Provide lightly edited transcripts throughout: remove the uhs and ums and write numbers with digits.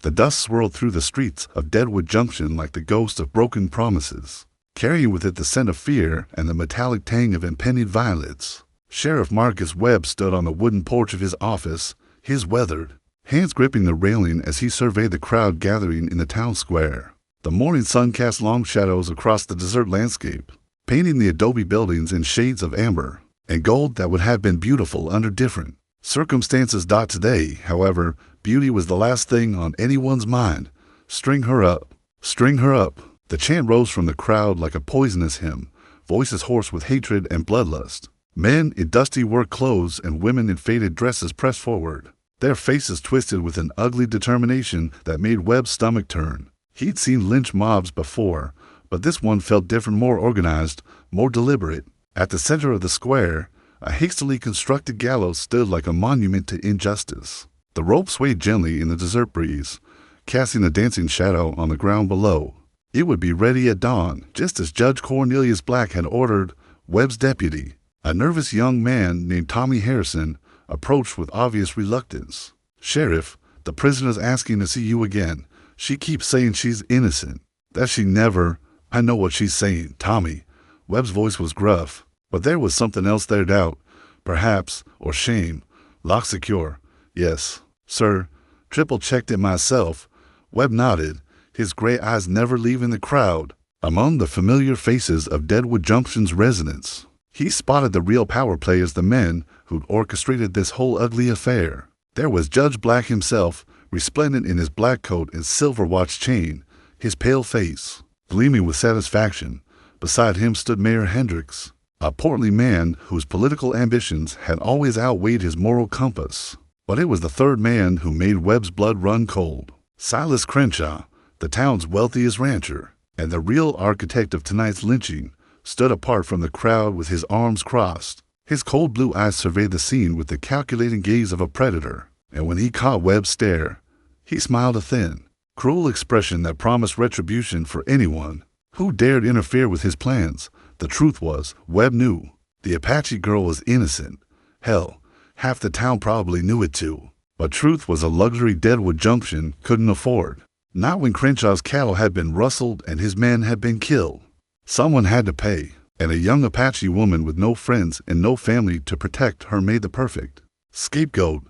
The dust swirled through the streets of Deadwood Junction like the ghost of broken promises, carrying with it the scent of fear and the metallic tang of impending violence. Sheriff Marcus Webb stood on the wooden porch of his office, his weathered hands gripping the railing as he surveyed the crowd gathering in the town square. The morning sun cast long shadows across the desert landscape, painting the adobe buildings in shades of amber and gold that would have been beautiful under different circumstances. Today, however, beauty was the last thing on anyone's mind. String her up, string her up. The chant rose from the crowd like a poisonous hymn, voices hoarse with hatred and bloodlust. Men in dusty work clothes and women in faded dresses pressed forward, their faces twisted with an ugly determination that made Webb's stomach turn. He'd seen lynch mobs before, but this one felt different, more organized, more deliberate. At the center of the square, a hastily constructed gallows stood like a monument to injustice. The rope swayed gently in the desert breeze, casting a dancing shadow on the ground below. It would be ready at dawn, just as Judge Cornelius Black had ordered. Webb's deputy, a nervous young man named Tommy Harrison, approached with obvious reluctance. "Sheriff, the prisoner's asking to see you again. She keeps saying she's innocent." "That she never—" "I know what she's saying, Tommy." Webb's voice was gruff, but there was something else there. Doubt, perhaps, or shame. "Lock secure." "Yes, sir. Triple-checked it myself." Webb nodded, his gray eyes never leaving the crowd. Among the familiar faces of Deadwood Junction's residents, he spotted the real power players, the men who'd orchestrated this whole ugly affair. There was Judge Black himself, resplendent in his black coat and silver watch chain, his pale face gleaming with satisfaction. Beside him stood Mayor Hendricks, a portly man whose political ambitions had always outweighed his moral compass. But it was the third man who made Webb's blood run cold. Silas Crenshaw, the town's wealthiest rancher, and the real architect of tonight's lynching, stood apart from the crowd with his arms crossed. His cold blue eyes surveyed the scene with the calculating gaze of a predator, and when he caught Webb's stare, he smiled, a thin, cruel expression that promised retribution for anyone who dared interfere with his plans. The truth was, Webb knew the Apache girl was innocent. Hell, half the town probably knew it too. But truth was a luxury Deadwood Junction couldn't afford. Not when Crenshaw's cattle had been rustled and his men had been killed. Someone had to pay, and a young Apache woman with no friends and no family to protect her made the perfect scapegoat.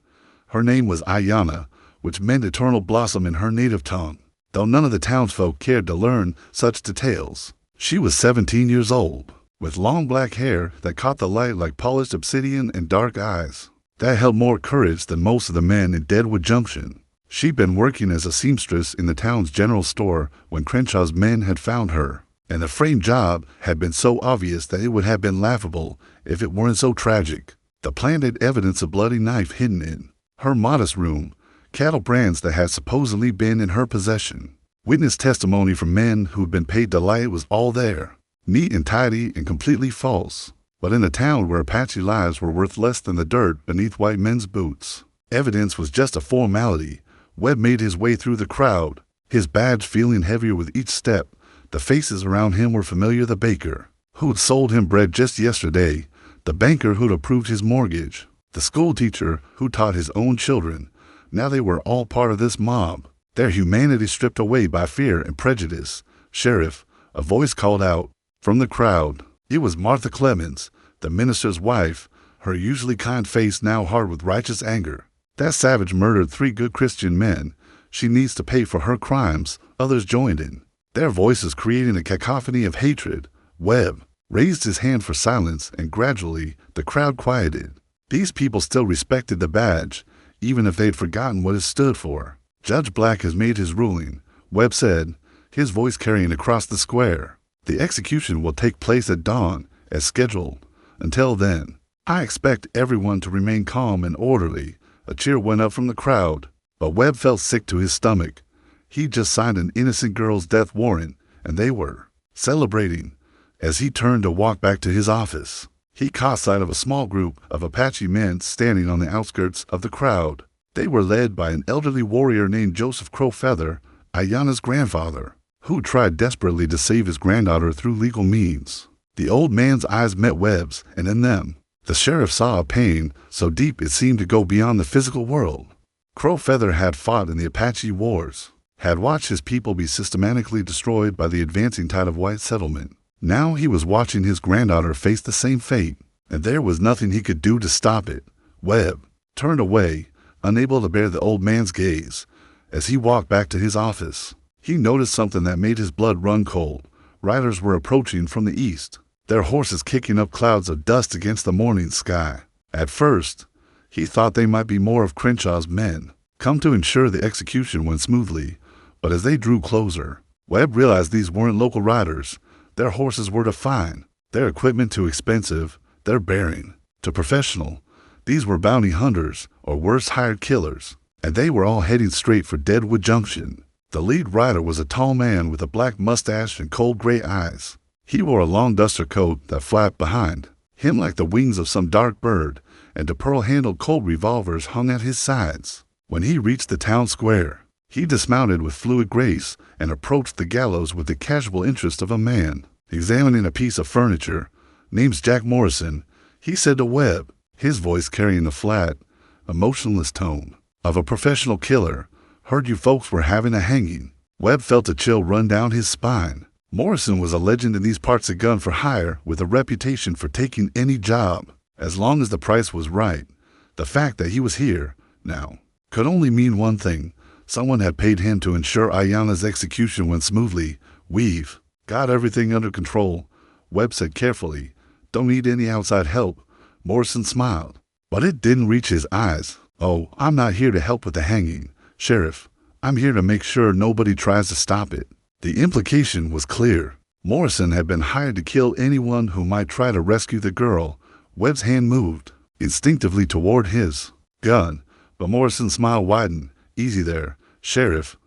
Her name was Ayanna, which meant eternal blossom in her native tongue, though none of the townsfolk cared to learn such details. She was 17 years old, with long black hair that caught the light like polished obsidian and dark eyes that held more courage than most of the men in Deadwood Junction. She'd been working as a seamstress in the town's general store when Crenshaw's men had found her, and the framed job had been so obvious that it would have been laughable if it weren't so tragic. The plant had evidence of a bloody knife hidden in her modest room, cattle brands that had supposedly been in her possession. Witness testimony from men who'd been paid to lie was all there, neat and tidy and completely false. But in a town where Apache lives were worth less than the dirt beneath white men's boots, evidence was just a formality. Webb made his way through the crowd, his badge feeling heavier with each step. The faces around him were familiar. The baker who'd sold him bread just yesterday, the banker who'd approved his mortgage, the school teacher who taught his own children. Now they were all part of this mob, their humanity stripped away by fear and prejudice. "Sheriff," a voice called out from the crowd. It was Martha Clemens, the minister's wife, her usually kind face now hard with righteous anger. "That savage murdered 3 good Christian men. She needs to pay for her crimes." Others joined in, their voices creating a cacophony of hatred. Webb raised his hand for silence, and gradually the crowd quieted. These people still respected the badge, even if they'd forgotten what it stood for. "Judge Black has made his ruling," Webb said, his voice carrying across the square. "The execution will take place at dawn, as scheduled. Until then, I expect everyone to remain calm and orderly." A cheer went up from the crowd, but Webb felt sick to his stomach. He'd just signed an innocent girl's death warrant, and they were celebrating. As he turned to walk back to his office, he caught sight of a small group of Apache men standing on the outskirts of the crowd. They were led by an elderly warrior named Joseph Crowfeather, Ayanna's grandfather, who tried desperately to save his granddaughter through legal means. The old man's eyes met Webb's, and in them, the sheriff saw a pain so deep it seemed to go beyond the physical world. Crowfeather had fought in the Apache Wars, had watched his people be systematically destroyed by the advancing tide of white settlement. Now he was watching his granddaughter face the same fate, and there was nothing he could do to stop it. Webb turned away, unable to bear the old man's gaze. As he walked back to his office, he noticed something that made his blood run cold. Riders were approaching from the east, their horses kicking up clouds of dust against the morning sky. At first, he thought they might be more of Crenshaw's men, come to ensure the execution went smoothly, but as they drew closer, Webb realized these weren't local riders. Their horses were too fine, their equipment too expensive, their bearing too professional. These were bounty hunters, or worse, hired killers, and they were all heading straight for Deadwood Junction. The lead rider was a tall man with a black mustache and cold gray eyes. He wore a long duster coat that flapped behind him like the wings of some dark bird, and two pearl-handled Colt revolvers hung at his sides. When he reached the town square, he dismounted with fluid grace and approached the gallows with the casual interest of a man examining a piece of furniture. "Name's Jack Morrison," he said to Webb, his voice carrying the flat, emotionless tone of a professional killer. "Heard you folks were having a hanging." Webb felt a chill run down his spine. Morrison was a legend in these parts of gun for hire, with a reputation for taking any job, as long as the price was right. The fact that he was here now could only mean one thing. Someone had paid him to ensure Ayanna's execution went smoothly. "We've got everything under control," Webb said carefully. "Don't need any outside help." Morrison smiled, but it didn't reach his eyes. "Oh, I'm not here to help with the hanging, Sheriff. I'm here to make sure nobody tries to stop it." The implication was clear. Morrison had been hired to kill anyone who might try to rescue the girl. Webb's hand moved instinctively toward his gun, but Morrison's smile widened. "Easy there, Sheriff.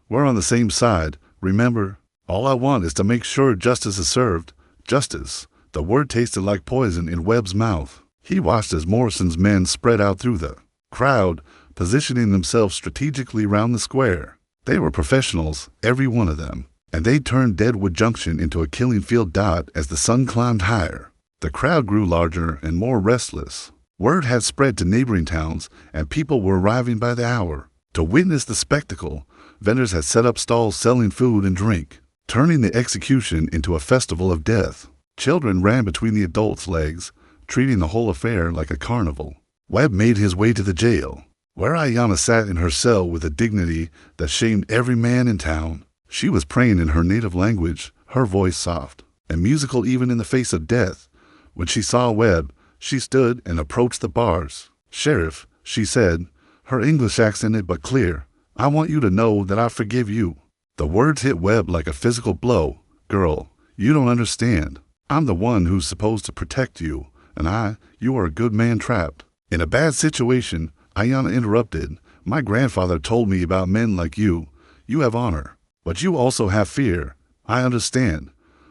We're on the same side, remember? All I want is to make sure justice is served." Justice. The word tasted like poison in Webb's mouth. He watched as Morrison's men spread out through the crowd, positioning themselves strategically around the square. They were professionals, every one of them, and they turned Deadwood Junction into a killing field dot as the sun climbed higher. The crowd grew larger and more restless. Word had spread to neighboring towns, and people were arriving by the hour to witness the spectacle. Vendors had set up stalls selling food and drink, turning the execution into a festival of death. Children ran between the adults' legs, treating the whole affair like a carnival. Webb made his way to the jail, where Ayanna sat in her cell with a dignity that shamed every man in town. She was praying in her native language, her voice soft and musical even in the face of death. When she saw Webb, she stood and approached the bars. "Sheriff," she said, her English accented but clear, "I want you to know that I forgive you." The words hit Webb like a physical blow. "Girl, you don't understand. I'm the one who's supposed to protect you, and you are a good man trapped in a bad situation." Ayanna interrupted. "My grandfather told me about men like you. You have honor, but you also have fear. I understand."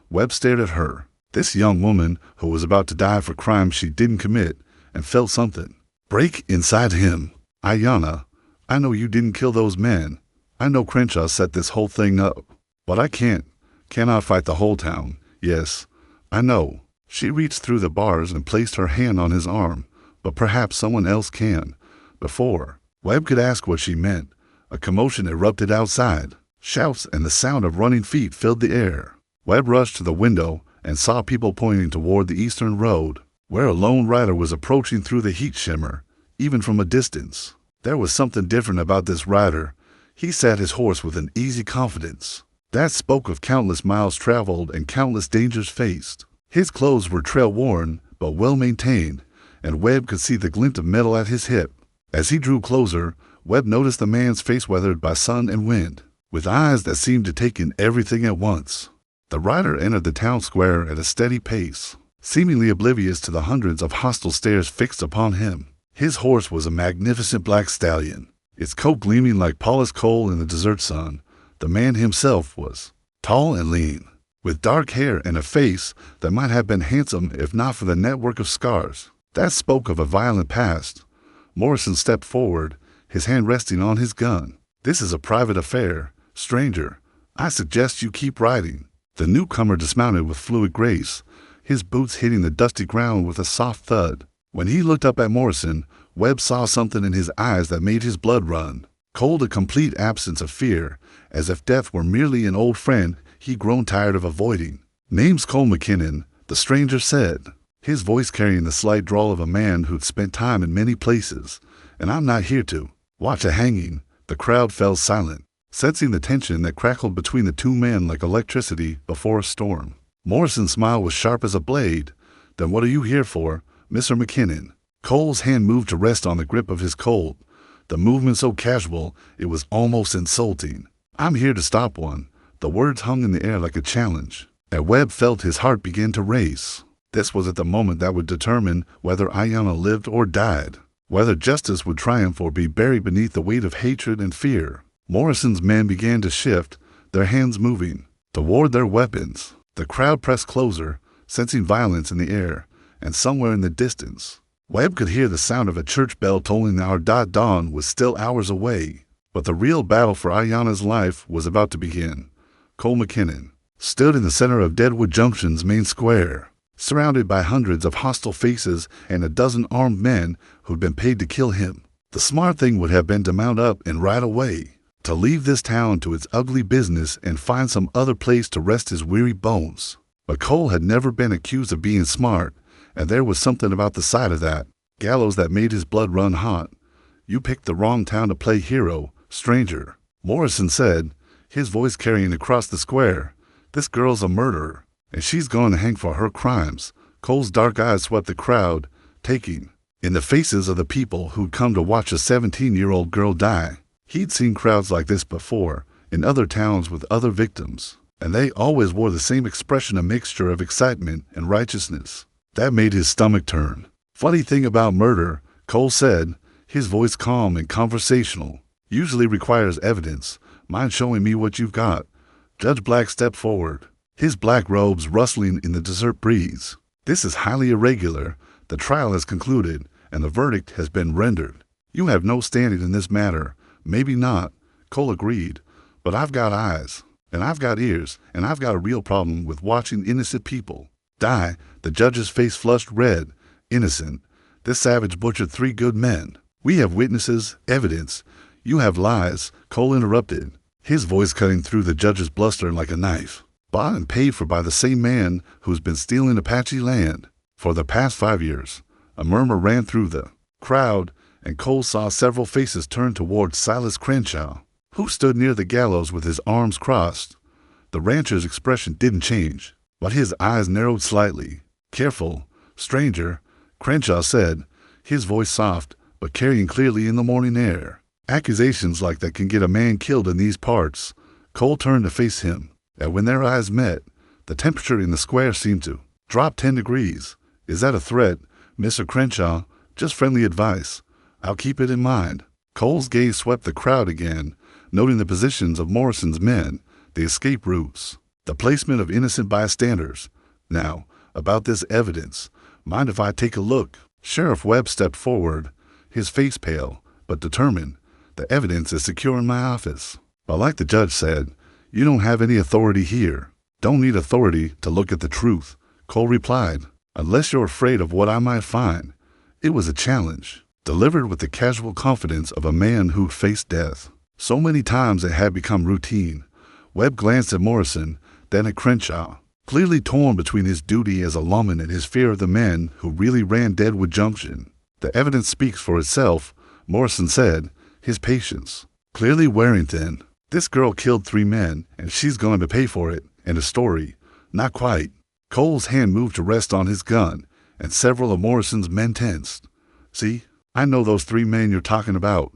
Webb stared at her, this young woman who was about to die for crimes she didn't commit, and felt something break inside him. "Ayanna, I know you didn't kill those men. I know Crenshaw set this whole thing up, but I cannot fight the whole town. Yes, I know." She reached through the bars and placed her hand on his arm. "But perhaps someone else can." Before Webb could ask what she meant, a commotion erupted outside. Shouts and the sound of running feet filled the air. Webb rushed to the window and saw people pointing toward the eastern road, where a lone rider was approaching through the heat shimmer, even from a distance. There was something different about this rider. He sat his horse with an easy confidence that spoke of countless miles traveled and countless dangers faced. His clothes were trail-worn but well-maintained, and Webb could see the glint of metal at his hip. As he drew closer, Webb noticed the man's face weathered by sun and wind, with eyes that seemed to take in everything at once. The rider entered the town square at a steady pace, seemingly oblivious to the hundreds of hostile stares fixed upon him. His horse was a magnificent black stallion, its coat gleaming like polished coal in the desert sun. The man himself was tall and lean, with dark hair and a face that might have been handsome if not for the network of scars that spoke of a violent past. Morrison stepped forward, his hand resting on his gun. "This is a private affair, stranger. I suggest you keep riding." The newcomer dismounted with fluid grace, his boots hitting the dusty ground with a soft thud. When he looked up at Morrison, Webb saw something in his eyes that made his blood run. Cold, a complete absence of fear, as if death were merely an old friend he'd grown tired of avoiding. "Name's Cole McKinnon," the stranger said, his voice carrying the slight drawl of a man who'd spent time in many places. "And I'm not here to watch a hanging." The crowd fell silent, sensing the tension that crackled between the two men like electricity before a storm. Morrison's smile was sharp as a blade. "Then what are you here for, Mr. McKinnon?" Cole's hand moved to rest on the grip of his Colt, the movement so casual it was almost insulting. "I'm here to stop one." The words hung in the air like a challenge, and Webb felt his heart begin to race. This was at the moment that would determine whether Ayanna lived or died, whether justice would triumph or be buried beneath the weight of hatred and fear. Morrison's men began to shift, their hands moving toward their weapons. The crowd pressed closer, sensing violence in the air, and somewhere in the distance, Webb could hear the sound of a church bell tolling the hour. Dawn was still hours away, but the real battle for Ayanna's life was about to begin. Cole McKinnon stood in the center of Deadwood Junction's main square, surrounded by hundreds of hostile faces and a dozen armed men who'd been paid to kill him. The smart thing would have been to mount up and ride away, to leave this town to its ugly business and find some other place to rest his weary bones. But Cole had never been accused of being smart, and there was something about the sight of that gallows that made his blood run hot. "You picked the wrong town to play hero, stranger," Morrison said, his voice carrying across the square. "This girl's a murderer, and she's going to hang for her crimes." Cole's dark eyes swept the crowd, taking in the faces of the people who'd come to watch a 17-year-old girl die. He'd seen crowds like this before, in other towns with other victims, and they always wore the same expression, a mixture of excitement and righteousness. That made his stomach turn. "Funny thing about murder," Cole said, his voice calm and conversational, "usually requires evidence. Mind showing me what you've got?" Judge Black stepped forward, his black robes rustling in the desert breeze. "This is highly irregular. The trial has concluded, and the verdict has been rendered. You have no standing in this matter." "Maybe not," Cole agreed, "but I've got eyes, and I've got ears, and I've got a real problem with watching innocent people die." The judge's face flushed red. "Innocent? This savage butchered 3 good men. We have witnesses, evidence. You have lies," Cole interrupted, his voice cutting through the judge's bluster like a knife. "Bought and paid for by the same man who's been stealing Apache land for the past 5 years." A murmur ran through the crowd, and Cole saw several faces turn toward Silas Crenshaw, who stood near the gallows with his arms crossed. The rancher's expression didn't change, but his eyes narrowed slightly. "Careful, stranger," Crenshaw said, his voice soft but carrying clearly in the morning air. "Accusations like that can get a man killed in these parts." Cole turned to face him, and when their eyes met, the temperature in the square seemed to drop 10 degrees. "Is that a threat, Mr. Crenshaw?" "Just friendly advice. I'll keep it in mind." Cole's gaze swept the crowd again, noting the positions of Morrison's men, the escape routes, the placement of innocent bystanders. "Now, about this evidence. Mind if I take a look?" Sheriff Webb stepped forward, his face pale, but determined. "The evidence is secure in my office. But like the judge said, you don't have any authority here." "Don't need authority to look at the truth," Cole replied, "unless you're afraid of what I might find." It was a challenge, delivered with the casual confidence of a man who'd faced death. So many times it had become routine. Webb glanced at Morrison, then at Crenshaw, clearly torn between his duty as a lawman and his fear of the men who really ran Deadwood Junction. "The evidence speaks for itself," Morrison said, his patience clearly wearing thin. "This girl killed 3 men, and she's going to pay for it. And a story." "Not quite." Cole's hand moved to rest on his gun, and several of Morrison's men tensed. "See, I know those 3 men you're talking about.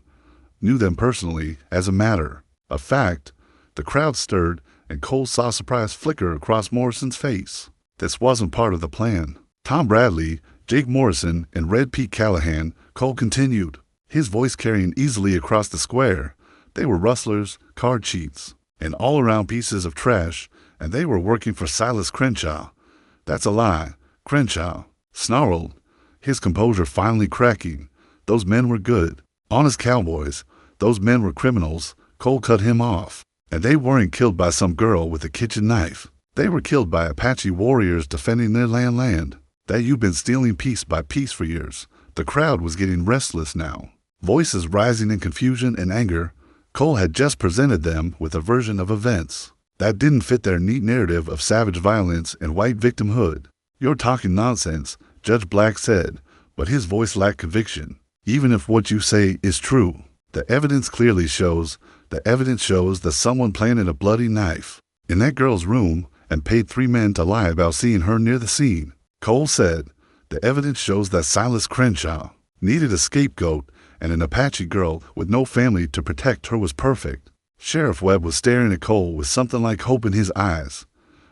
Knew them personally, as a matter of fact." The crowd stirred, and Cole saw surprise flicker across Morrison's face. This wasn't part of the plan. "Tom Bradley, Jake Morrison, and Red Pete Callahan," Cole continued, his voice carrying easily across the square. "They were rustlers, card cheats, and all-around pieces of trash, and they were working for Silas Crenshaw." "That's a lie," Crenshaw snarled, his composure finally cracking. "Those men were good, honest cowboys. Those men were criminals." Cole cut him off. "And they weren't killed by some girl with a kitchen knife. They were killed by Apache warriors defending their land. That you've been stealing piece by piece for years. The crowd was getting restless now. Voices rising in confusion and anger. Cole had just presented them with a version of events that didn't fit their neat narrative of savage violence and white victimhood. "You're talking nonsense," Judge Black said, but his voice lacked conviction. "Even if what you say is true, the evidence shows that someone planted a bloody knife in that girl's room and paid 3 men to lie about seeing her near the scene." Cole said, "The evidence shows that Silas Crenshaw needed a scapegoat, and an Apache girl with no family to protect her was perfect." Sheriff Webb was staring at Cole with something like hope in his eyes.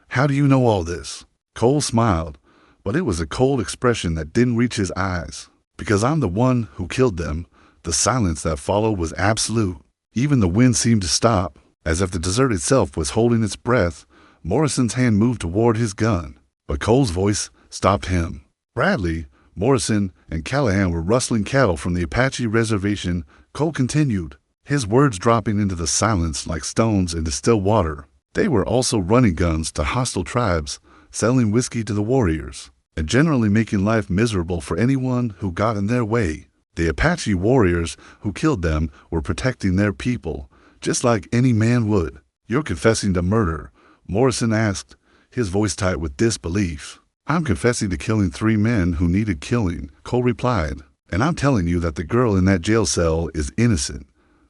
"How do you know all this?" Cole smiled, but it was a cold expression that didn't reach his eyes. "Because I'm the one who killed them." The silence that followed was absolute. Even the wind seemed to stop, as if the desert itself was holding its breath. Morrison's hand moved toward his gun, but Cole's voice stopped him. Bradley, Morrison, and Callahan were rustling cattle from the Apache reservation. Cole continued, his words dropping into the silence like stones into still water. They were also running guns to hostile tribes, selling whiskey to the warriors, and generally making life miserable for anyone who got in their way. The Apache warriors who killed them were protecting their people, just like any man would. "You're confessing to murder?" Morrison asked, his voice tight with disbelief. "I'm confessing to killing 3 men who needed killing," Cole replied. "And I'm telling you that the girl in that jail cell is innocent."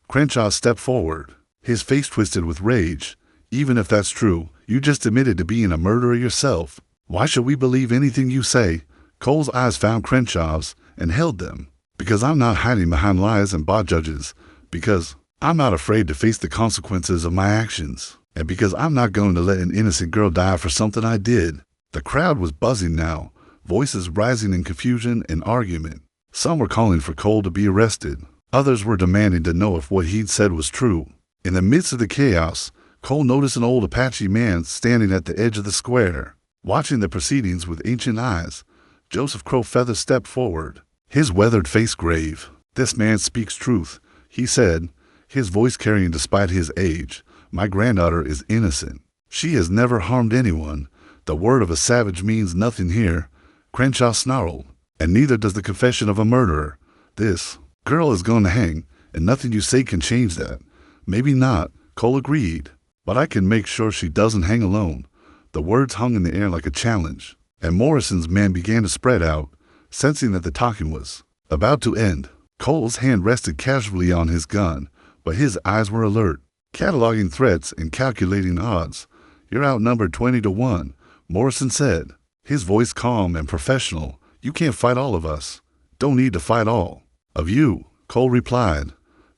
Crenshaw stepped forward, his face twisted with rage. "Even if that's true, you just admitted to being a murderer yourself. Why should we believe anything you say?" Cole's eyes found Crenshaw's and held them. "Because I'm not hiding behind lies and bot judges. Because I'm not afraid to face the consequences of my actions. And because I'm not going to let an innocent girl die for something I did." The crowd was buzzing now, voices rising in confusion and argument. Some were calling for Cole to be arrested. Others were demanding to know if what he'd said was true. In the midst of the chaos, Cole noticed an old Apache man standing at the edge of the square, watching the proceedings with ancient eyes. Joseph Crowfeather stepped forward, his weathered face grave. "This man speaks truth," he said, his voice carrying despite his age. "My granddaughter is innocent. She has never harmed anyone. The word of a savage means nothing here." Crenshaw snarled, "And neither does the confession of a murderer. This girl is going to hang, and nothing you say can change that." "Maybe not," Cole agreed, "but I can make sure she doesn't hang alone." The words hung in the air like a challenge, and Morrison's men began to spread out, sensing that the talking was about to end. Cole's hand rested casually on his gun, but his eyes were alert, cataloging threats and calculating odds. "You're outnumbered 20-1, Morrison said, his voice calm and professional. "You can't fight all of us. Don't need to fight all of you," Cole replied.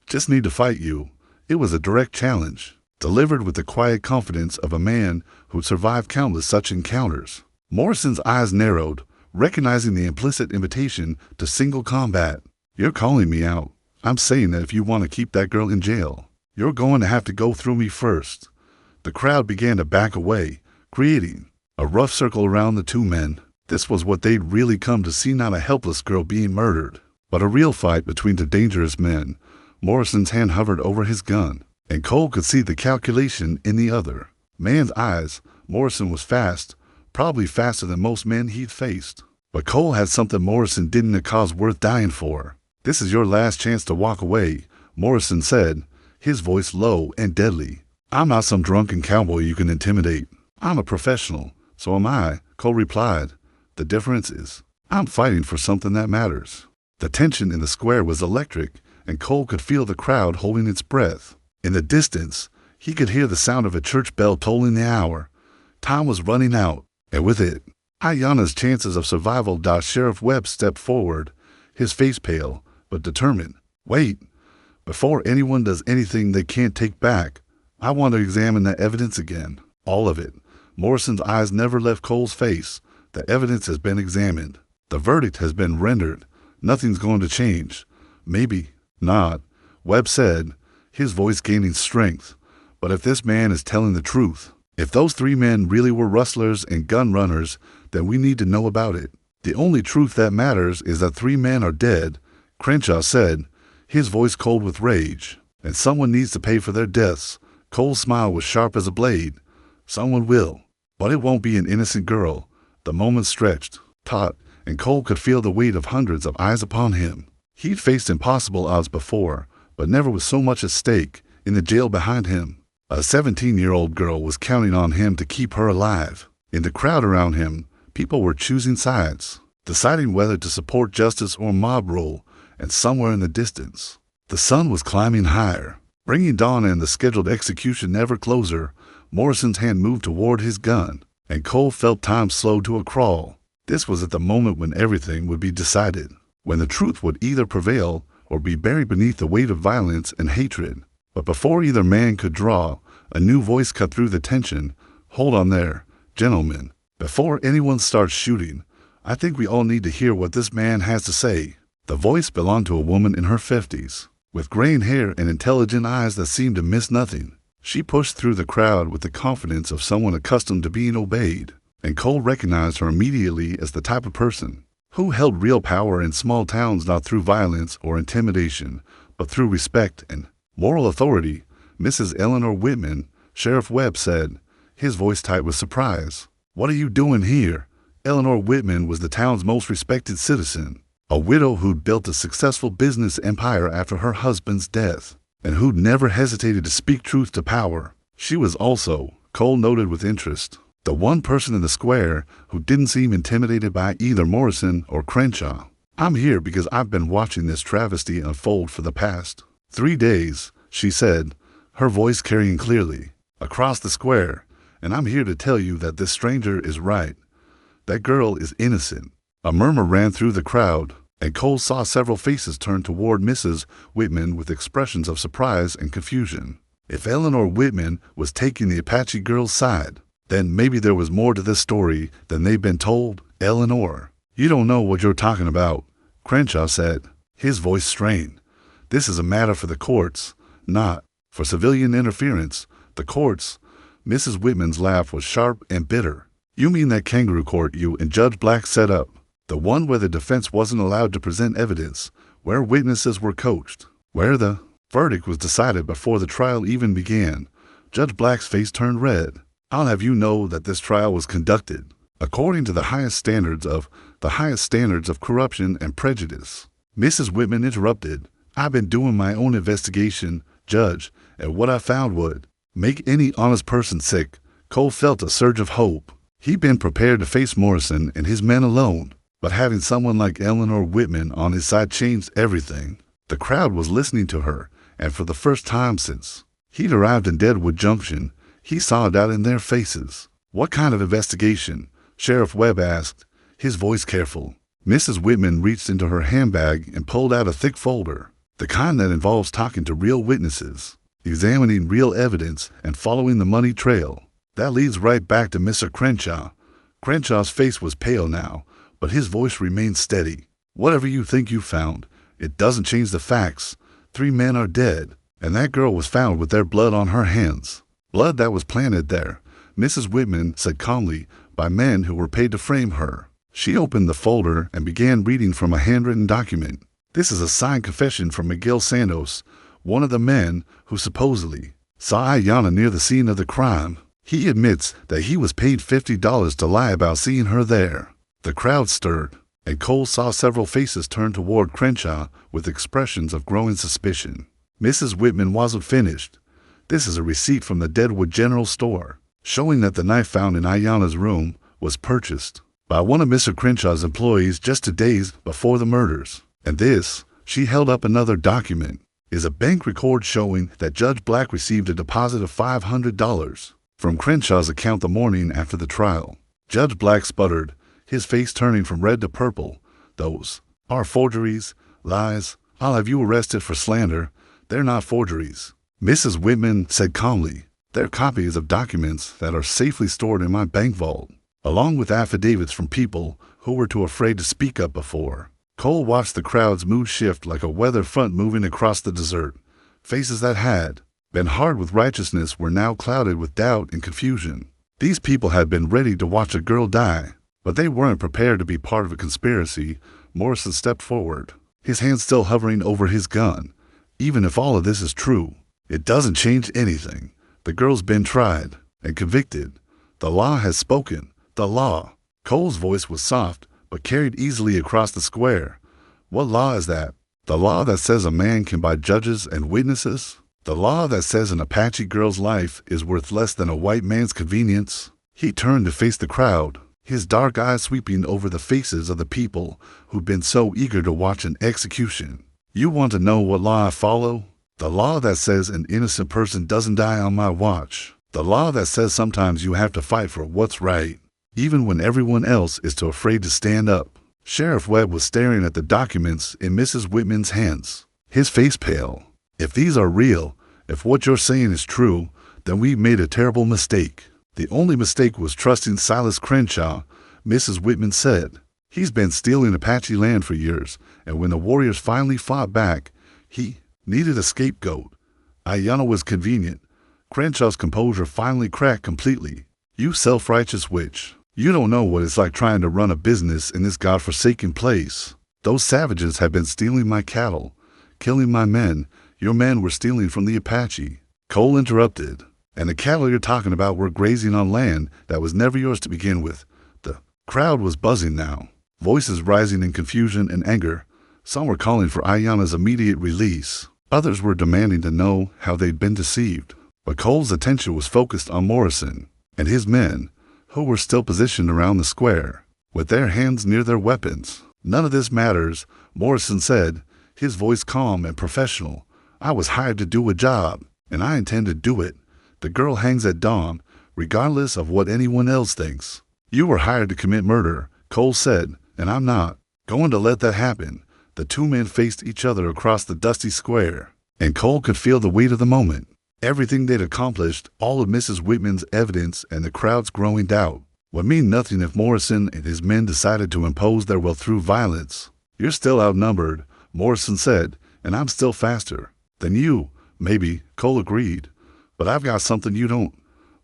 "Just need to fight you." It was a direct challenge, delivered with the quiet confidence of a man who'd survived countless such encounters. Morrison's eyes narrowed, recognizing the implicit invitation to single combat. "You're calling me out. I'm saying that if you want to keep that girl in jail, you're going to have to go through me first." The crowd began to back away, creating a rough circle around the 2 men. This was what they'd really come to see, not a helpless girl being murdered, but a real fight between 2 dangerous men. Morrison's hand hovered over his gun, and Cole could see the calculation in the other man's eyes. Morrison was fast, probably faster than most men he'd faced. But Cole had something Morrison didn't, a cause worth dying for. "This is your last chance to walk away," Morrison said, his voice low and deadly. "I'm not some drunken cowboy you can intimidate. I'm a professional. So am I," Cole replied. "The difference is, I'm fighting for something that matters." The tension in the square was electric, and Cole could feel the crowd holding its breath. In the distance, he could hear the sound of a church bell tolling the hour. Time was running out, and with it, Ayanna's chances of survival. Sheriff Webb stepped forward, his face pale, but determined. "Wait. Before anyone does anything they can't take back, I want to examine that evidence again. All of it." Morrison's eyes never left Cole's face. "The evidence has been examined. The verdict has been rendered. Nothing's going to change." "Maybe not," Webb said, his voice gaining strength. "But if this man is telling the truth, if those 3 men really were rustlers and gun runners, then we need to know about it. The only truth that matters is that 3 men are dead," Crenshaw said, his voice cold with rage. "And someone needs to pay for their deaths." Cole's smile was sharp as a blade. "Someone will. But it won't be an innocent girl." The moment stretched, taut, and Cole could feel the weight of hundreds of eyes upon him. He'd faced impossible odds before, but never with so much at stake. In the jail behind him, a 17-year-old girl was counting on him to keep her alive. In the crowd around him, people were choosing sides, deciding whether to support justice or mob rule, and somewhere in the distance, the sun was climbing higher, bringing dawn and the scheduled execution ever closer. Morrison's hand moved toward his gun, and Cole felt time slow to a crawl. This was at the moment when everything would be decided, when the truth would either prevail or be buried beneath the weight of violence and hatred. But before either man could draw, a new voice cut through the tension. "Hold on there, gentlemen. Before anyone starts shooting, I think we all need to hear what this man has to say." The voice belonged to a woman in her 50s, with graying hair and intelligent eyes that seemed to miss nothing. She pushed through the crowd with the confidence of someone accustomed to being obeyed, and Cole recognized her immediately as the type of person who held real power in small towns, not through violence or intimidation, but through respect and moral authority. "Mrs. Eleanor Whitman," Sheriff Webb said, his voice tight with surprise. "What are you doing here?" Eleanor Whitman was the town's most respected citizen, a widow who'd built a successful business empire after her husband's death, and who'd never hesitated to speak truth to power. She was also, Cole noted with interest, the one person in the square who didn't seem intimidated by either Morrison or Crenshaw. "I'm here because I've been watching this travesty unfold for the past 3 days, she said, her voice carrying clearly across the square, "and I'm here to tell you that this stranger is right. That girl is innocent." A murmur ran through the crowd, and Cole saw several faces turn toward Mrs. Whitman with expressions of surprise and confusion. If Eleanor Whitman was taking the Apache girl's side, then maybe there was more to this story than they'd been told. "Eleanor, you don't know what you're talking about," Crenshaw said, his voice strained. "This is a matter for the courts, not for civilian interference." "The courts?" Mrs. Whitman's laugh was sharp and bitter. "You mean that kangaroo court you and Judge Black set up? The one where the defense wasn't allowed to present evidence, where witnesses were coached, where the verdict was decided before the trial even began?" Judge Black's face turned red. "I'll have you know that this trial was conducted according to the highest standards of corruption and prejudice." Mrs. Whitman interrupted. "I've been doing my own investigation, Judge, and what I found would make any honest person sick." Cole felt a surge of hope. He'd been prepared to face Morrison and his men alone, but having someone like Eleanor Whitman on his side changed everything. The crowd was listening to her, and for the first time since he'd arrived in Deadwood Junction, he saw it out in their faces. "What kind of investigation?" Sheriff Webb asked, his voice careful. Mrs. Whitman reached into her handbag and pulled out a thick folder, the kind that involves talking to real witnesses, examining real evidence, and following the money trail. "That leads right back to Mr. Crenshaw." Crenshaw's face was pale now, but his voice remained steady. "Whatever you think you found, it doesn't change the facts. 3 men are dead, and that girl was found with their blood on her hands. Blood that was planted there," Mrs. Whitman said calmly, "by men who were paid to frame her." She opened the folder and began reading from a handwritten document. "This is a signed confession from Miguel Santos, one of the men who supposedly saw Ayanna near the scene of the crime. He admits that he was paid $50 to lie about seeing her there." The crowd stirred, and Cole saw several faces turn toward Crenshaw with expressions of growing suspicion. Mrs. Whitman wasn't finished. "This is a receipt from the Deadwood General Store, showing that the knife found in Ayanna's room was purchased by one of Mr. Crenshaw's employees just 2 days before the murders. And this," she held up another document, "is a bank record showing that Judge Black received a deposit of $500 from Crenshaw's account the morning after the trial." Judge Black sputtered, his face turning from red to purple. "Those are forgeries, lies. I'll have you arrested for slander. They're not forgeries," Mrs. Whitman said calmly. "They're copies of documents that are safely stored in my bank vault, along with affidavits from people who were too afraid to speak up before." Cole watched the crowd's mood shift like a weather front moving across the desert. Faces that had been hard with righteousness were now clouded with doubt and confusion. These people had been ready to watch a girl die, but they weren't prepared to be part of a conspiracy. Morrison stepped forward, his hand still hovering over his gun. "Even if all of this is true, it doesn't change anything. The girl's been tried and convicted. The law has spoken. The law." Cole's voice was soft but carried easily across the square. What law is that? The law that says a man can buy judges and witnesses? The law that says an Apache girl's life is worth less than a white man's convenience? He turned to face the crowd, his dark eyes sweeping over the faces of the people who'd been so eager to watch an execution. You want to know what law I follow? The law that says an innocent person doesn't die on my watch. The law that says sometimes you have to fight for what's right, even when everyone else is too afraid to stand up. Sheriff Webb was staring at the documents in Mrs. Whitman's hands, his face pale. If these are real, if what you're saying is true, then we've made a terrible mistake. The only mistake was trusting Silas Crenshaw, Mrs. Whitman said. He's been stealing Apache land for years, and when the warriors finally fought back, he needed a scapegoat. Ayanna was convenient. Crenshaw's composure finally cracked completely. You self-righteous witch. You don't know what it's like trying to run a business in this godforsaken place. Those savages have been stealing my cattle, killing my men. Your men were stealing from the Apache. Cole interrupted. And the cattle you're talking about were grazing on land that was never yours to begin with. The crowd was buzzing now, voices rising in confusion and anger. Some were calling for Ayanna's immediate release. Others were demanding to know how they'd been deceived. But Cole's attention was focused on Morrison and his men, who were still positioned around the square, with their hands near their weapons. None of this matters, Morrison said, his voice calm and professional. I was hired to do a job, and I intend to do it. The girl hangs at dawn, regardless of what anyone else thinks. You were hired to commit murder, Cole said, and I'm not going to let that happen. The two men faced each other across the dusty square, and Cole could feel the weight of the moment. Everything they'd accomplished, all of Mrs. Whitman's evidence, and the crowd's growing doubt would mean nothing if Morrison and his men decided to impose their will through violence. You're still outnumbered, Morrison said, and I'm still faster than you. Maybe, Cole agreed. But I've got something you don't.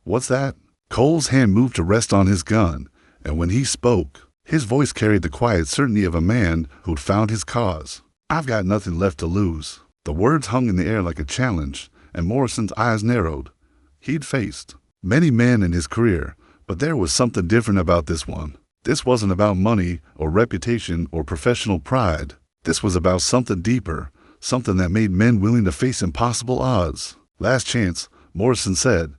What's that? Cole's hand moved to rest on his gun, and when he spoke, his voice carried the quiet certainty of a man who'd found his cause. I've got nothing left to lose. The words hung in the air like a challenge, and Morrison's eyes narrowed. He'd faced many men in his career, but there was something different about this one. This wasn't about money or reputation or professional pride. This was about something deeper, something that made men willing to face impossible odds. Last chance, Morrison said.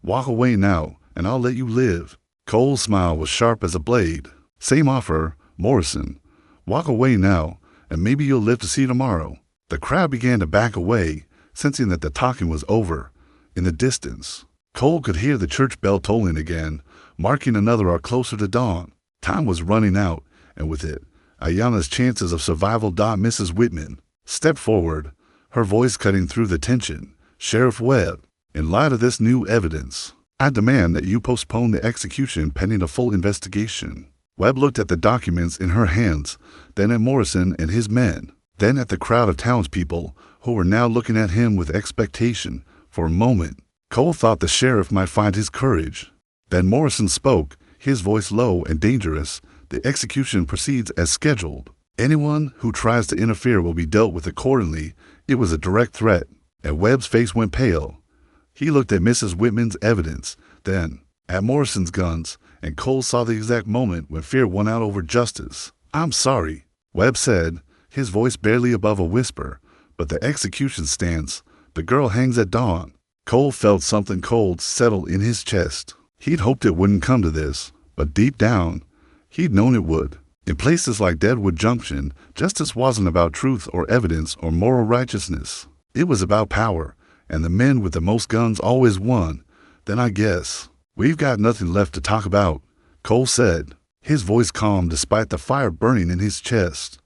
Walk away now, and I'll let you live. Cole's smile was sharp as a blade. Same offer, Morrison. Walk away now, and maybe you'll live to see tomorrow. The crowd began to back away, sensing that the talking was over. In the distance, Cole could hear the church bell tolling again, marking another hour closer to dawn. Time was running out, and with it, Ayanna's chances of survival. Mrs. Whitman stepped forward, her voice cutting through the tension. Sheriff Webb, in light of this new evidence, I demand that you postpone the execution pending a full investigation. Webb looked at the documents in her hands, then at Morrison and his men, then at the crowd of townspeople who were now looking at him with expectation. For a moment, Cole thought the sheriff might find his courage. Then Morrison spoke, his voice low and dangerous. The execution proceeds as scheduled. Anyone who tries to interfere will be dealt with accordingly. It was a direct threat, and Webb's face went pale. He looked at Mrs. Whitman's evidence, then at Morrison's guns, and Cole saw the exact moment when fear won out over justice. I'm sorry, Webb said, his voice barely above a whisper, but the execution stands. The girl hangs at dawn. Cole felt something cold settle in his chest. He'd hoped it wouldn't come to this, but deep down, he'd known it would. In places like Deadwood Junction, justice wasn't about truth or evidence or moral righteousness. It was about power, and the men with the most guns always won. Then I guess we've got nothing left to talk about, Cole said, his voice calm despite the fire burning in his chest.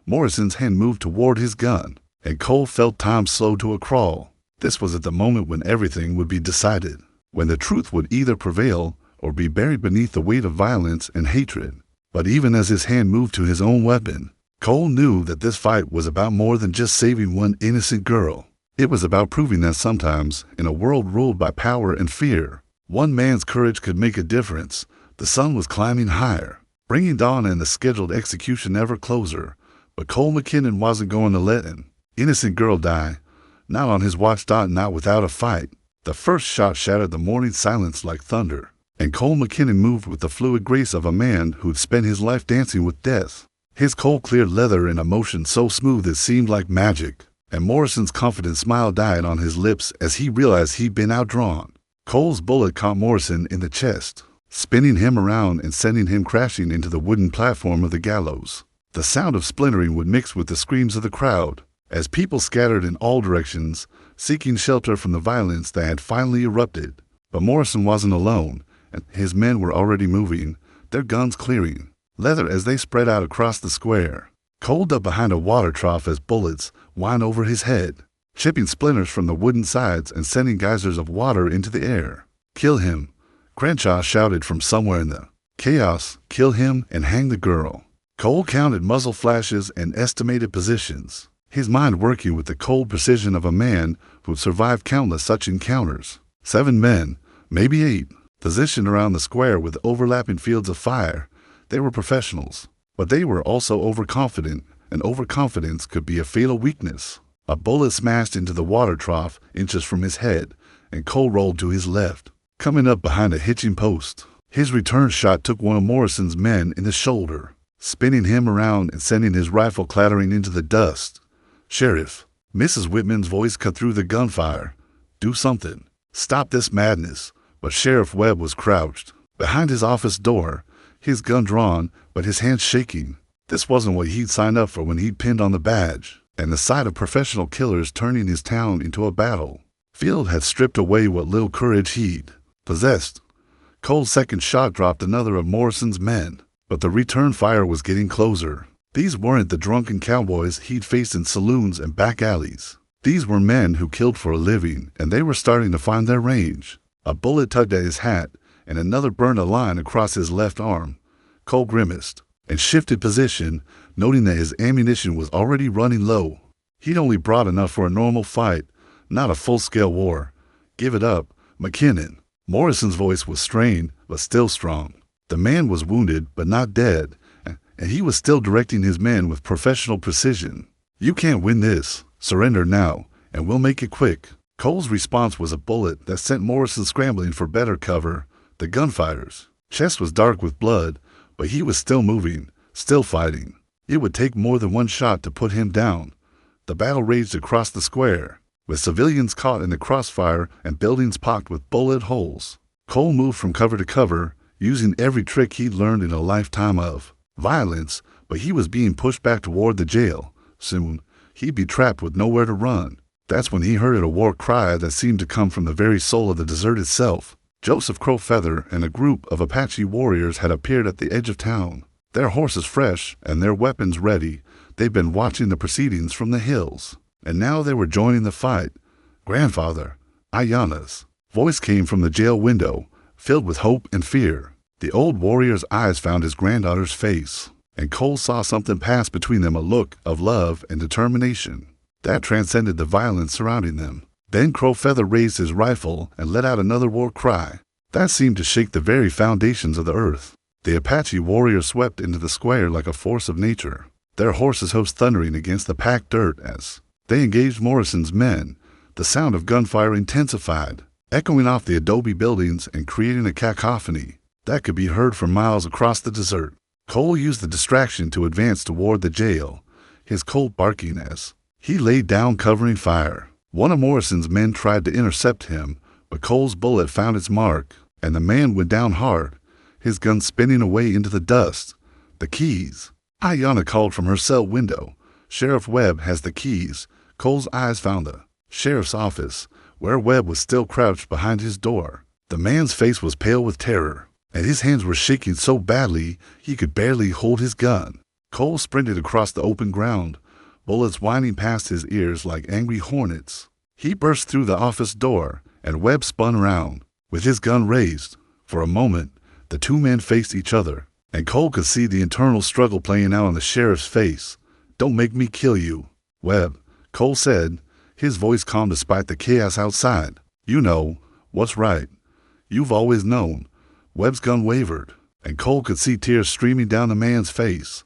Morrison's hand moved toward his gun, and Cole felt time slow to a crawl. This was at the moment when everything would be decided, when the truth would either prevail or be buried beneath the weight of violence and hatred. But even as his hand moved to his own weapon, Cole knew that this fight was about more than just saving one innocent girl. It was about proving that sometimes, in a world ruled by power and fear, one man's courage could make a difference. The sun was climbing higher, bringing dawn and the scheduled execution ever closer. But Cole McKinnon wasn't going to let an innocent girl die. Not on his watch. Not without a fight. The first shot shattered the morning silence like thunder. and Cole McKinnon moved with the fluid grace of a man who'd spent his life dancing with death. His cold-cleared leather in a motion so smooth it seemed like magic, and Morrison's confident smile died on his lips as he realized he'd been outdrawn. Cole's bullet caught Morrison in the chest, spinning him around and sending him crashing into the wooden platform of the gallows. The sound of splintering would mix with the screams of the crowd, as people scattered in all directions, seeking shelter from the violence that had finally erupted. But Morrison wasn't alone, and his men were already moving, their guns clearing leather as they spread out across the square. Cole ducked behind a water trough as bullets whined over his head, chipping splinters from the wooden sides and sending geysers of water into the air. "Kill him," Crenshaw shouted from somewhere in the chaos. "Kill him and hang the girl." Cole counted muzzle flashes and estimated positions, his mind working with the cold precision of a man who'd survived countless such encounters. 7 men, maybe 8, positioned around the square with overlapping fields of fire. They were professionals, but they were also overconfident, and overconfidence could be a fatal weakness. A bullet smashed into the water trough inches from his head, and Cole rolled to his left, coming up behind a hitching post. His return shot took one of Morrison's men in the shoulder, spinning him around and sending his rifle clattering into the dust. "Sheriff," Mrs. Whitman's voice cut through the gunfire. "Do something. Stop this madness." But Sheriff Webb was crouched behind his office door, his gun drawn, but his hands shaking. This wasn't what he'd signed up for when he'd pinned on the badge, and the sight of professional killers turning his town into a battle field had stripped away what little courage he'd possessed. Cole's second shot dropped another of Morrison's men, but the return fire was getting closer. These weren't the drunken cowboys he'd faced in saloons and back alleys. These were men who killed for a living, and they were starting to find their range. A bullet tugged at his hat, and another burned a line across his left arm. Cole grimaced and shifted position, noting that his ammunition was already running low. He'd only brought enough for a normal fight, not a full-scale war. "Give it up, McKinnon." Morrison's voice was strained, but still strong. The man was wounded, but not dead, and he was still directing his men with professional precision. "You can't win this. Surrender now, and we'll make it quick." Cole's response was a bullet that sent Morrison scrambling for better cover. The gunfighter's chest was dark with blood, but he was still moving, still fighting. It would take more than one shot to put him down. The battle raged across the square, with civilians caught in the crossfire and buildings pocked with bullet holes. Cole moved from cover to cover, using every trick he'd learned in a lifetime of violence, but he was being pushed back toward the jail. Soon, he'd be trapped with nowhere to run. That's when he heard a war cry that seemed to come from the very soul of the desert itself. Joseph Crowfeather and a group of Apache warriors had appeared at the edge of town, their horses fresh and their weapons ready. They'd been watching the proceedings from the hills, and now they were joining the fight. "Grandfather," Ayanna's voice came from the jail window, filled with hope and fear. The old warrior's eyes found his granddaughter's face, and Cole saw something pass between them, a look of love and determination that transcended the violence surrounding them. Then Crowfeather raised his rifle and let out another war cry that seemed to shake the very foundations of the earth. The Apache warriors swept into the square like a force of nature, their horses' hoofs thundering against the packed dirt as they engaged Morrison's men. The sound of gunfire intensified, echoing off the adobe buildings and creating a cacophony that could be heard for miles across the desert. Cole used the distraction to advance toward the jail, his colt barking as he laid down covering fire. One of Morrison's men tried to intercept him, but Cole's bullet found its mark, and the man went down hard, his gun spinning away into the dust. "The keys," Ayanna called from her cell window. "Sheriff Webb has the keys." Cole's eyes found the sheriff's office, where Webb was still crouched behind his door. The man's face was pale with terror, and his hands were shaking so badly he could barely hold his gun. Cole sprinted across the open ground, bullets whining past his ears like angry hornets. He burst through the office door, and Webb spun around, with his gun raised. For a moment, the two men faced each other, and Cole could see the internal struggle playing out on the sheriff's face. "Don't make me kill you, Webb," Cole said, his voice calm despite the chaos outside. "You know what's right. You've always known." Webb's gun wavered, and Cole could see tears streaming down the man's face.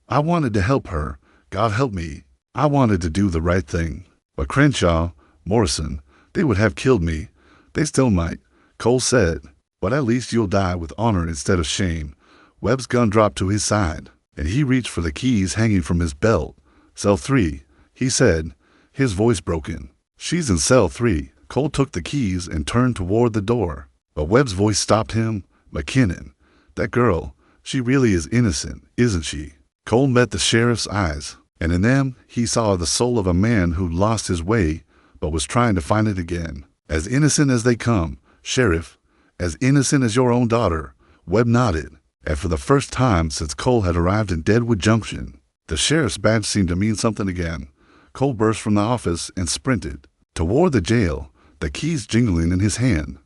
"I wanted to help her. God help me. I wanted to do the right thing. But Crenshaw, Morrison, they would have killed me. They still might," Cole said, But at least you'll die with honor instead of shame. Webb's gun dropped to his side, and he reached for the keys hanging from his belt. Cell 3, he said, his voice broken. She's in cell 3. Cole took the keys and turned toward the door. But Webb's voice stopped him. McKinnon, that girl, she really is innocent, isn't she? Cole met the sheriff's eyes, and in them he saw the soul of a man who'd lost his way, but was trying to find it again. As innocent as they come, Sheriff, as innocent as your own daughter. Webb nodded, and for the first time since Cole had arrived in Deadwood Junction, the sheriff's badge seemed to mean something again. Cole burst from the office and sprinted toward the jail, the keys jingling in his hand.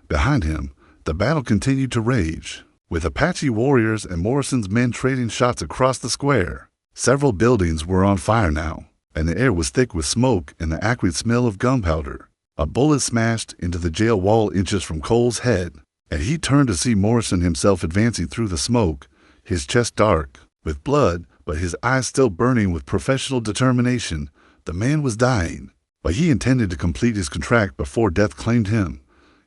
Behind him, the battle continued to rage, with Apache warriors and Morrison's men trading shots across the square. Several buildings were on fire now, and the air was thick with smoke and the acrid smell of gunpowder. A bullet smashed into the jail wall inches from Cole's head, and he turned to see Morrison himself advancing through the smoke, his chest dark with blood, but his eyes still burning with professional determination. The man was dying, but he intended to complete his contract before death claimed him.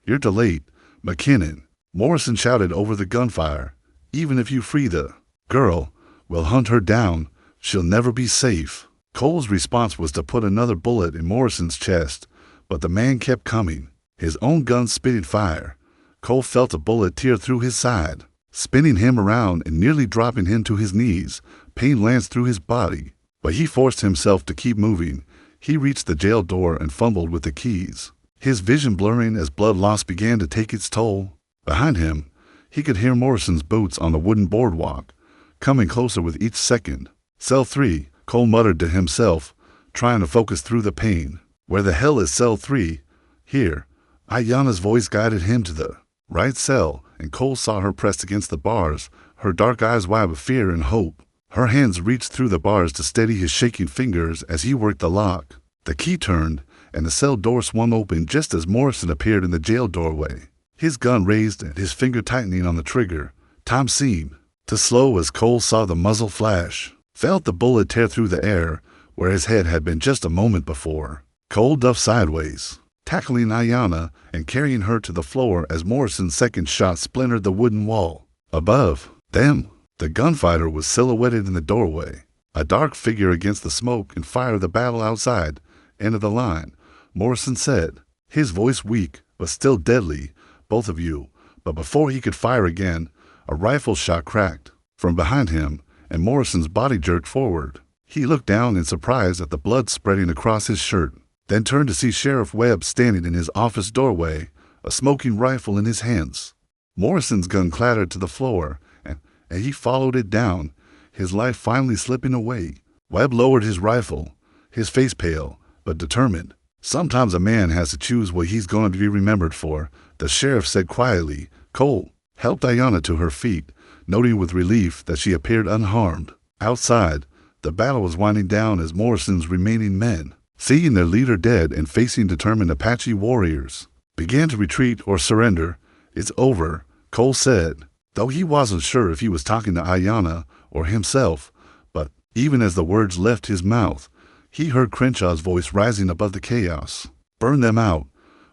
You're too late, McKinnon, Morrison shouted over the gunfire. Even if you free the girl, we'll hunt her down. She'll never be safe. Cole's response was to put another bullet in Morrison's chest, but the man kept coming. His own gun spitted fire. Cole felt a bullet tear through his side, spinning him around and nearly dropping him to his knees. Pain lanced through his body, but he forced himself to keep moving. He reached the jail door and fumbled with the keys, his vision blurring as blood loss began to take its toll. Behind him, he could hear Morrison's boots on the wooden boardwalk, coming closer with each second. Cell 3, Cole muttered to himself, trying to focus through the pain. Where the hell is cell 3? Here. Ayanna's voice guided him to the right cell, and Cole saw her pressed against the bars, her dark eyes wide with fear and hope. Her hands reached through the bars to steady his shaking fingers as he worked the lock. The key turned, and the cell door swung open just as Morrison appeared in the jail doorway, his gun raised and his finger tightening on the trigger. Time seemed to slow as Cole saw the muzzle flash, felt the bullet tear through the air where his head had been just a moment before. Cole duffed sideways, tackling Ayanna and carrying her to the floor as Morrison's second shot splintered the wooden wall. Above them, the gunfighter was silhouetted in the doorway, a dark figure against the smoke and fire of the battle outside. End of the line, Morrison said, his voice weak but still deadly. Both of you. But before he could fire again, a rifle shot cracked from behind him, and Morrison's body jerked forward. He looked down in surprise at the blood spreading across his shirt, then turned to see Sheriff Webb standing in his office doorway, a smoking rifle in his hands. Morrison's gun clattered to the floor, and he followed it down, his life finally slipping away. Webb lowered his rifle, his face pale, but determined. Sometimes a man has to choose what he's going to be remembered for, the sheriff said quietly. Cole helped Ayanna to her feet, noting with relief that she appeared unharmed. Outside, the battle was winding down as Morrison's remaining men, seeing their leader dead and facing determined Apache warriors, began to retreat or surrender. It's over, Cole said, though he wasn't sure if he was talking to Ayanna or himself. But even as the words left his mouth, he heard Crenshaw's voice rising above the chaos. Burn them out.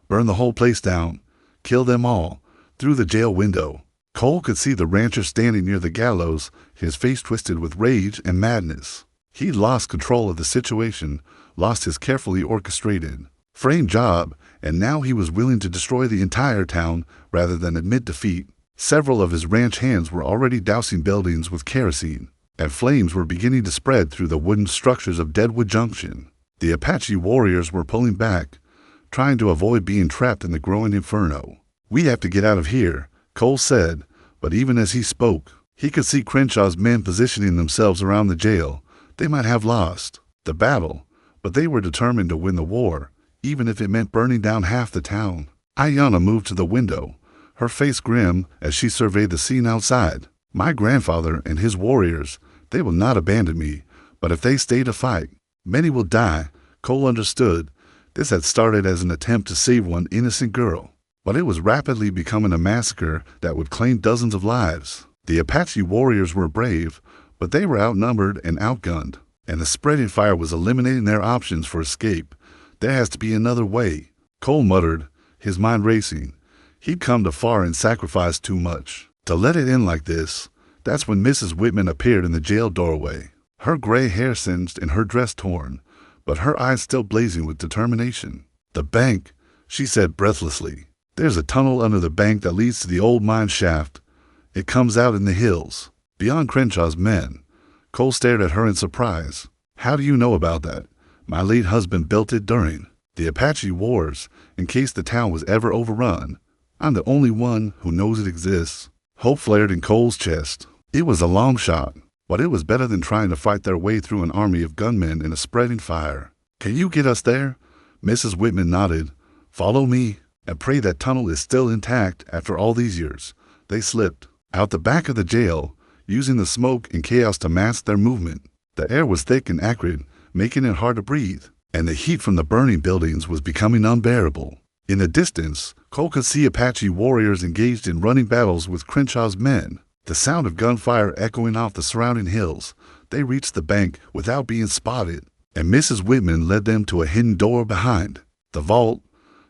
Burn the whole place down. Kill them all. Through the jail window, Cole could see the rancher standing near the gallows, his face twisted with rage and madness. He'd lost control of the situation, lost his carefully orchestrated, framed job, and now he was willing to destroy the entire town rather than admit defeat. Several of his ranch hands were already dousing buildings with kerosene, and flames were beginning to spread through the wooden structures of Deadwood Junction. The Apache warriors were pulling back, trying to avoid being trapped in the growing inferno. We have to get out of here, Cole said, but even as he spoke, he could see Crenshaw's men positioning themselves around the jail. They might have lost the battle, but they were determined to win the war, even if it meant burning down half the town. Ayanna moved to the window, her face grim as she surveyed the scene outside. My grandfather and his warriors, they will not abandon me, but if they stay to fight, many will die. Cole understood. This had started as an attempt to save one innocent girl, but it was rapidly becoming a massacre that would claim dozens of lives. The Apache warriors were brave, but they were outnumbered and outgunned, and the spreading fire was eliminating their options for escape. There has to be another way, Cole muttered, his mind racing. He'd come too far and sacrificed too much to let it end like this. That's when Mrs. Whitman appeared in the jail doorway, her gray hair singed and her dress torn, but her eyes still blazing with determination. "The bank," she said breathlessly. "There's a tunnel under the bank that leads to the old mine shaft. It comes out in the hills, beyond Crenshaw's men." Cole stared at her in surprise. "How do you know about that? My late husband built it during the Apache Wars, in case the town was ever overrun. I'm the only one who knows it exists." Hope flared in Cole's chest. It was a long shot, but it was better than trying to fight their way through an army of gunmen in a spreading fire. "Can you get us there?" Mrs. Whitman nodded. "Follow me, and pray that tunnel is still intact after all these years." They slipped out the back of the jail, using the smoke and chaos to mask their movement. The air was thick and acrid, making it hard to breathe, and the heat from the burning buildings was becoming unbearable. In the distance, Cole could see Apache warriors engaged in running battles with Crenshaw's men, the sound of gunfire echoing off the surrounding hills. They reached the bank without being spotted, and Mrs. Whitman led them to a hidden door behind the vault.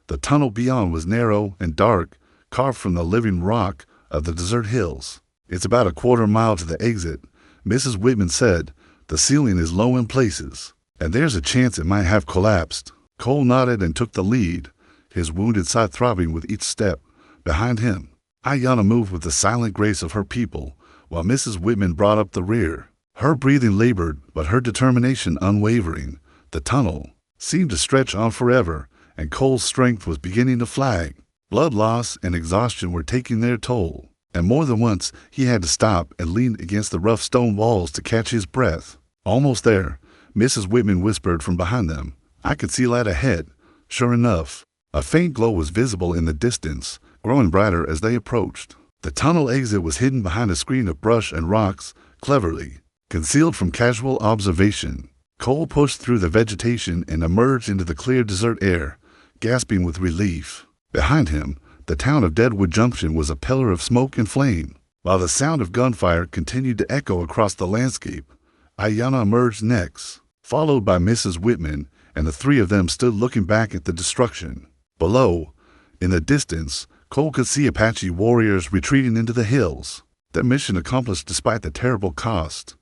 The tunnel beyond was narrow and dark, carved from the living rock of the desert hills. "It's about a quarter-mile to the exit," Mrs. Whitman said. "The ceiling is low in places, and there's a chance it might have collapsed." Cole nodded and took the lead, his wounded side throbbing with each step. Behind him, Ayanna moved with the silent grace of her people, while Mrs. Whitman brought up the rear. Her breathing labored, but her determination unwavering. The tunnel seemed to stretch on forever, and Cole's strength was beginning to flag. Blood loss and exhaustion were taking their toll, and more than once he had to stop and lean against the rough stone walls to catch his breath. "Almost there," Mrs. Whitman whispered from behind them. "I could see light ahead." Sure enough, a faint glow was visible in the distance, growing brighter as they approached. The tunnel exit was hidden behind a screen of brush and rocks, cleverly concealed from casual observation. Cole pushed through the vegetation and emerged into the clear desert air, gasping with relief. Behind him, the town of Deadwood Junction was a pillar of smoke and flame, while the sound of gunfire continued to echo across the landscape. Ayanna emerged next, followed by Mrs. Whitman, and the three of them stood looking back at the destruction. Below, in the distance, Cole could see Apache warriors retreating into the hills, their mission accomplished despite the terrible cost.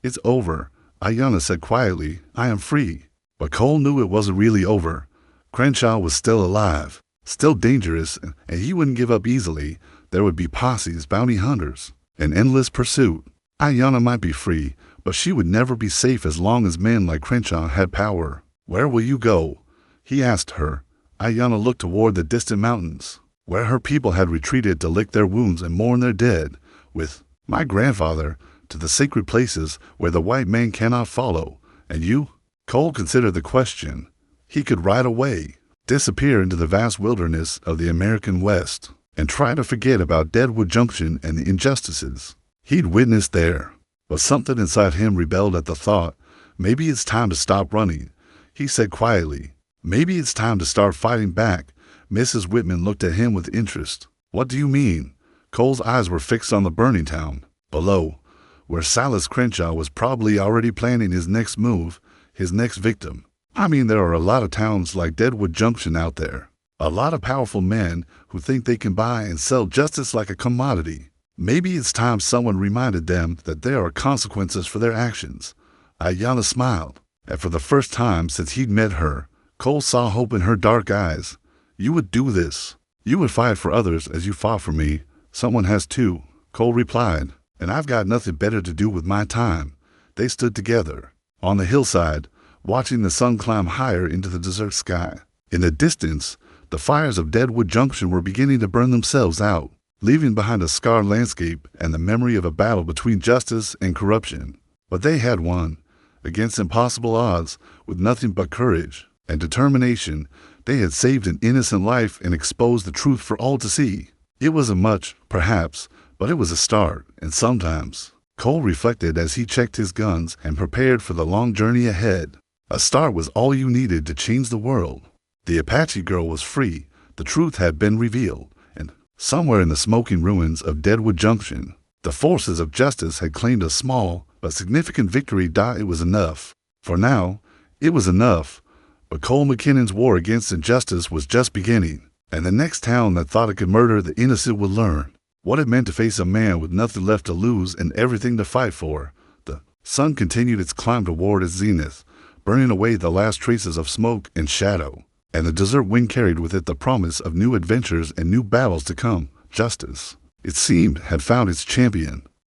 "It's over," Ayanna said quietly. "I am free." But Cole knew it wasn't really over. Crenshaw was still alive, still dangerous, and he wouldn't give up easily. There would be posses, bounty hunters, an endless pursuit. Ayanna might be free, but she would never be safe as long as men like Crenshaw had power. "Where will you go?" he asked her. Ayanna looked toward the distant mountains, where her people had retreated to lick their wounds and mourn their dead. "With my grandfather, to the sacred places where the white man cannot follow." "And you?" Cole considered the question. He could ride away, disappear into the vast wilderness of the American West, and try to forget about Deadwood Junction and the injustices he'd witnessed there. But something inside him rebelled at the thought. "Maybe it's time to stop running," he said quietly. "Maybe it's time to start fighting back." Mrs. Whitman looked at him with interest. "What do you mean?" Cole's eyes were fixed on the burning town below, where Silas Crenshaw was probably already planning his next move, his next victim. "I mean, there are a lot of towns like Deadwood Junction out there. A lot of powerful men who think they can buy and sell justice like a commodity. Maybe it's time someone reminded them that there are consequences for their actions." Ayanna smiled, and for the first time since he'd met her, Cole saw hope in her dark eyes. "You would do this. You would fight for others as you fought for me." "Someone has too," Cole replied, "and I've got nothing better to do with my time." They stood together on the hillside, watching the sun climb higher into the desert sky. In the distance, the fires of Deadwood Junction were beginning to burn themselves out, leaving behind a scarred landscape and the memory of a battle between justice and corruption. But they had won. Against impossible odds, with nothing but courage and determination, they had saved an innocent life and exposed the truth for all to see. It wasn't much, perhaps, but it was a start, and sometimes, Cole reflected as he checked his guns and prepared for the long journey ahead, a start was all you needed to change the world. The Apache girl was free, the truth had been revealed, and somewhere in the smoking ruins of Deadwood Junction, the forces of justice had claimed a small but significant victory. It was enough. For now, it was enough. But Cole McKinnon's war against injustice was just beginning. And the next town that thought it could murder the innocent would learn what it meant to face a man with nothing left to lose and everything to fight for. The sun continued its climb toward its zenith, burning away the last traces of smoke and shadow, and the desert wind carried with it the promise of new adventures and new battles to come. Justice, it seemed, had found its champion.